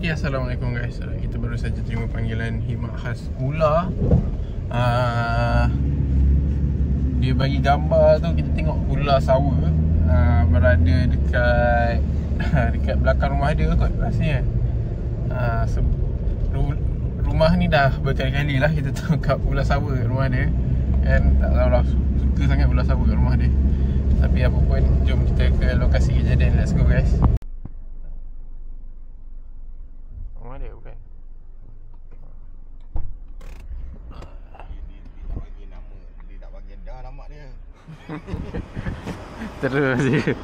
Okay, Assalamualaikum guys. Kita baru saja terima panggilan khidmat khas ular. Dia bagi gambar tu, kita tengok ular sawa berada dekat dekat belakang rumah dia kot rasanya. Rumah ni dah berkali-kali lah kita tangkap ular sawa kat rumah dia. Dan tak tahu lah, suka sangat ular sawa kat rumah dia. Tapi apa pun, jom kita ke lokasi kejadian. Let's go guys. Rumah dia bukan? Dia tak bagi nama. Dia tak bagi dah nama dia. Terus je.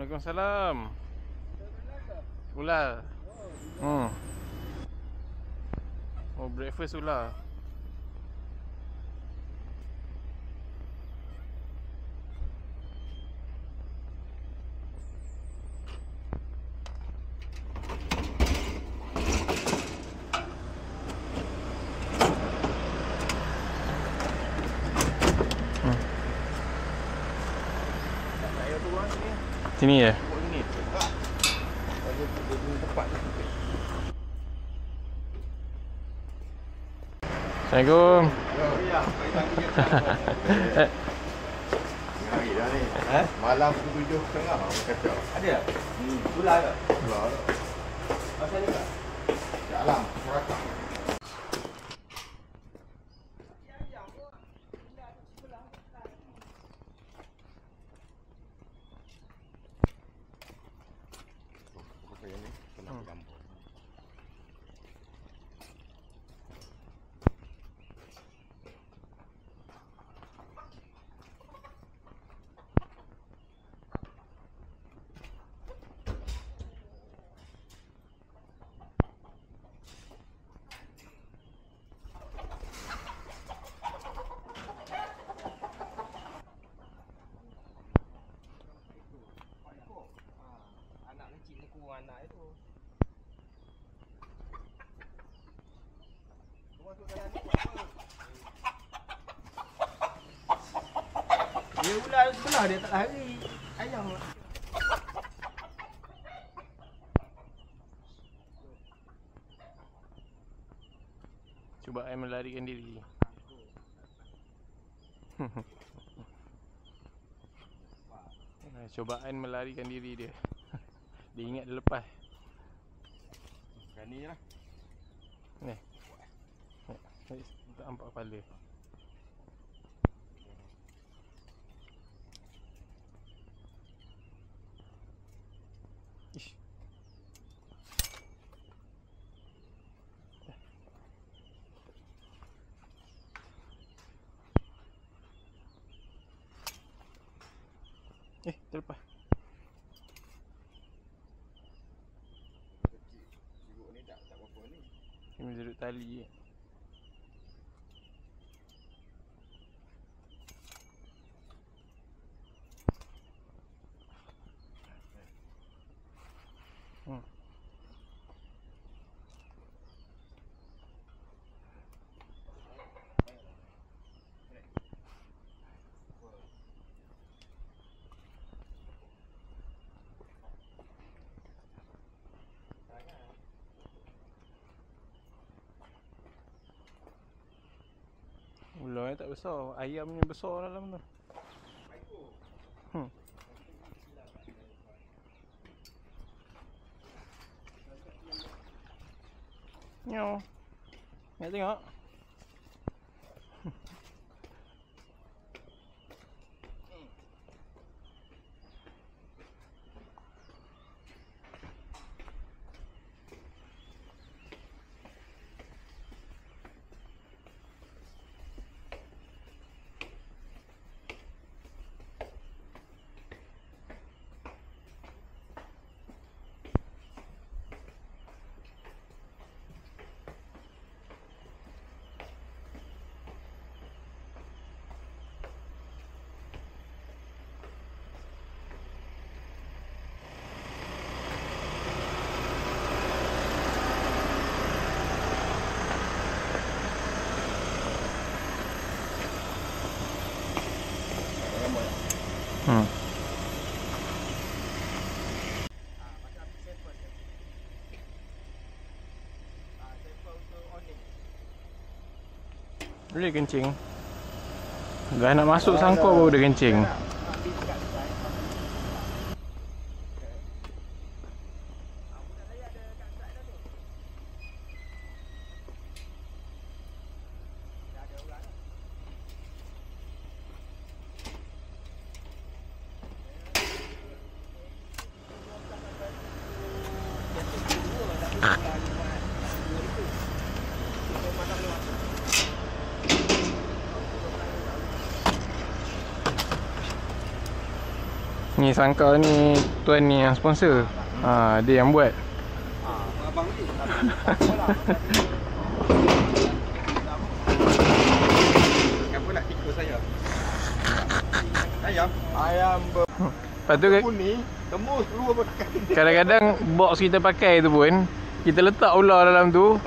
Waalaikumsalam. Ular. Oh, breakfast ular. Sini ya? Assalamualaikum. Hari dah ni. Malam pukul 7.30 orang kacau. Ada? Ular ke? Ular tak? Macam ni tak? Dalam, perakam. Anak itu. Dia ular sebelah dia tak lari. Ayam lah. Cuba I melarikan diri. Cubaan melarikan diri dia. Dia ingat dia lepas. Berani lah. Ni. Tak nampak kepala. Ish. Terlepas. Ini duduk tali. Ular tak besar, ayamnya besar dalam tu. Nyo. Nak tengok. Boleh kencing. Dah nak masuk sangkar baru dia kencing. Ni sangkar ni tuan ni yang sponsor. Dia yang buat. Abang ni. Kenapa nak tikus saya? Ayam Lepas tu kuning, tembus keluar pakai. kadang-kadang box kita pakai tu pun kita letak ular dalam tu,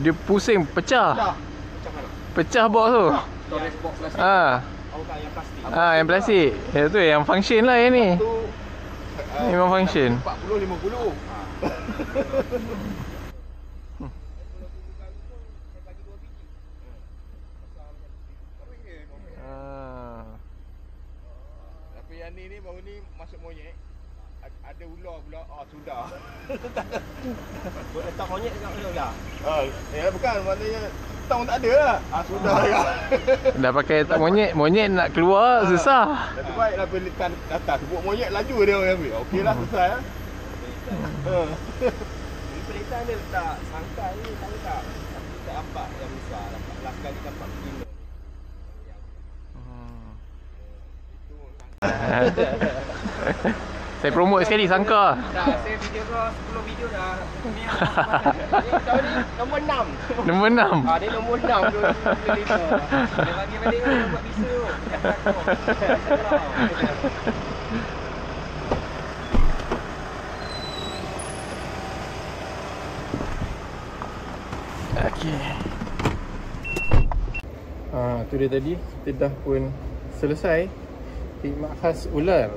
dia pusing, pecah. Pecah box tu. storage box plastik. Yang plastik. Yang plastik. Tu yang function lah yang ni. Memang function. 40-50. Tapi yang ni baru ni masuk monyet. Ada ular pula. Sudah. Buat letak monyet dekat mana ular? Bukan, maknanya tong tak ada lah. Sudah lah. Dah pakai tak monyet nak keluar susah. Dah baiklah bila letak atas sebut monyet laju dia orang ambil. Okeylah selesai lah. Ni pelitan dia letak sangkar ni tahu tak? Tapi tak nampak yang besar. Last kali nampak kilo. Saya promote sekali sangkar. Dah, saya video kau 10 video dah. Ni tahun ni nombor 6. Nombor 6. Dia nombor 6 tu. Dia bagi balik dia buat bisa tu. Okey. Tu dia tadi. Kita dah pun selesai khidmat khas ular.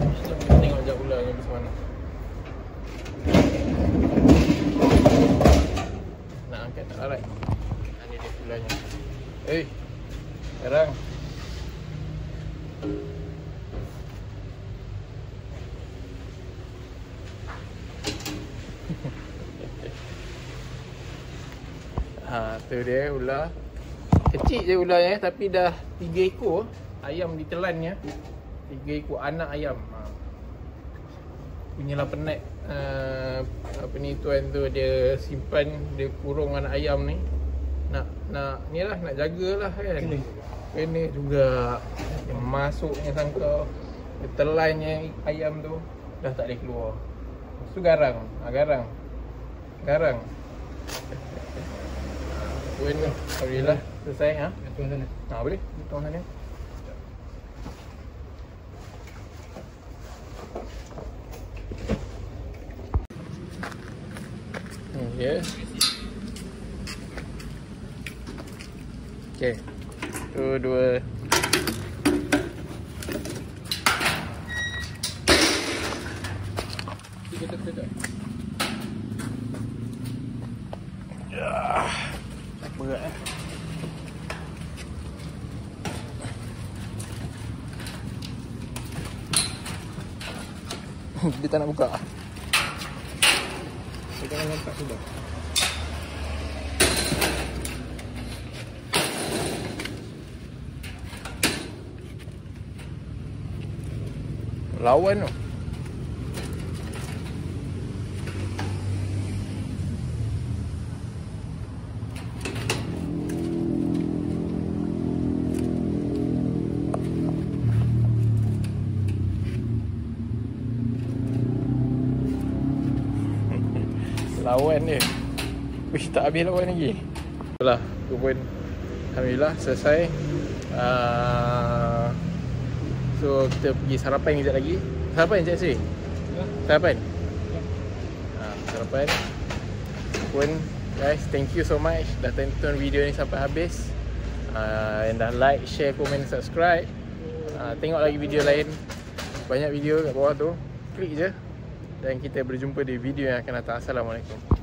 Kita tengok jap ularnya macam mana. Nak angkat tak larat. Ni dia ularnya. Sekarang tu dia ular. Kecil je ularnya tapi dah 3 ekor ayam ditelannya. 3 ekor anak ayam. Punyalah penat apa ni tuan tu dia simpan, dia kurung anak ayam ni. Nak ni lah, nak jagalah kan. Kena juga yang masuknya sangkar, dia telannya ayam tu dah tak boleh keluar. Lepas tu garang. Garang. Pun alhamdulillah selesai. Tuang sana. Boleh. Tuang sana. Ya. Okey. Tu dua. Tiga. Berat dia tak nak buka. Dia jangan nampak sudah. Lawan tu. Lawan dia. Wih, tak habis lawan lagi. Itulah, tu pun alhamdulillah selesai. So kita pergi sarapan kejap lagi. Sarapan Cik Sri? Sarapan? Sarapan. Pun guys, thank you so much dah tonton video ni sampai habis. And dah like, share, komen, subscribe. Tengok lagi video lain. Banyak video kat bawah tu. Klik je. Dan kita berjumpa di video yang akan datang. Assalamualaikum.